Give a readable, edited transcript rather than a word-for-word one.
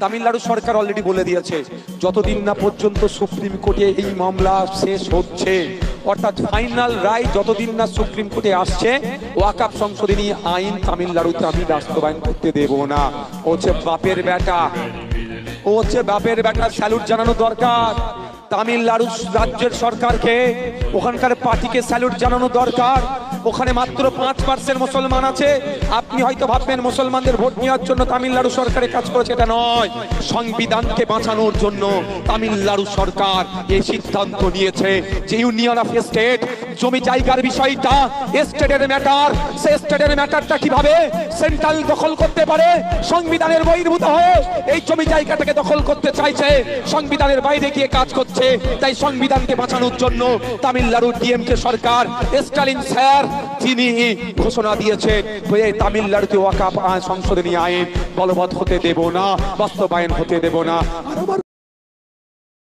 তামিলনাড়ু সরকার already বলে দিয়েছে যতদিন না পর্যন্ত সুপ্রিম কোর্টে এই মামলা শেষ হচ্ছে, অর্থাৎ ফাইনাল রায় যতদিন না সুপ্রিম কোর্টে আসছে, ওয়াকফ সংশোধনী আইন তামিলনাড়ুতে আমি বাস্তবায়ন করতে দেব না। ও হচ্ছে বাপের বেটা, ও হচ্ছে বাপের বেটা, স্যালুট জানানো দরকার। তামিলনাড়ু রাজ্যের সরকারকে, ওখানকার পার্টিকে স্যালুট জানানো দরকার। ওখানে মাত্র 5% মুসলমান আছে। আপনি হয়তো ভাববেন মুসলমানদের ভোট নেওয়ার জন্য তামিলনাড়ু সরকারের কাজ করেছে, এটা নয়। সংবিধানকে বাঁচানোর জন্য তামিলনাড়ু সরকার এই সিদ্ধান্ত নিয়েছে যে ইউনিয়ন অফ স্টেট, জমি জায়গার বিষয়টা স্টেটের ম্যাটার। সেই স্টেটের ম্যাটারটা কিভাবে সেন্ট্রাল দখল করতে পারে, সংবিধানের বহির্ভূত হয়ে এই জমি জায়গাটাকে দখল করতে চাইছে, সংবিধানের বাইরে গিয়ে কাজ করছে। তাই সংবিধানকে বাঁচানোর জন্য তামিলনাড়ু ডিএমকে সরকার, স্টালিন স্যার, তিনি ঘোষণা দিয়েছে তামিলনাড়ুতে ওয়াকফ সংশোধনী আইন বলবৎ হতে দেব না, বাস্তবায়ন হতে দেব না।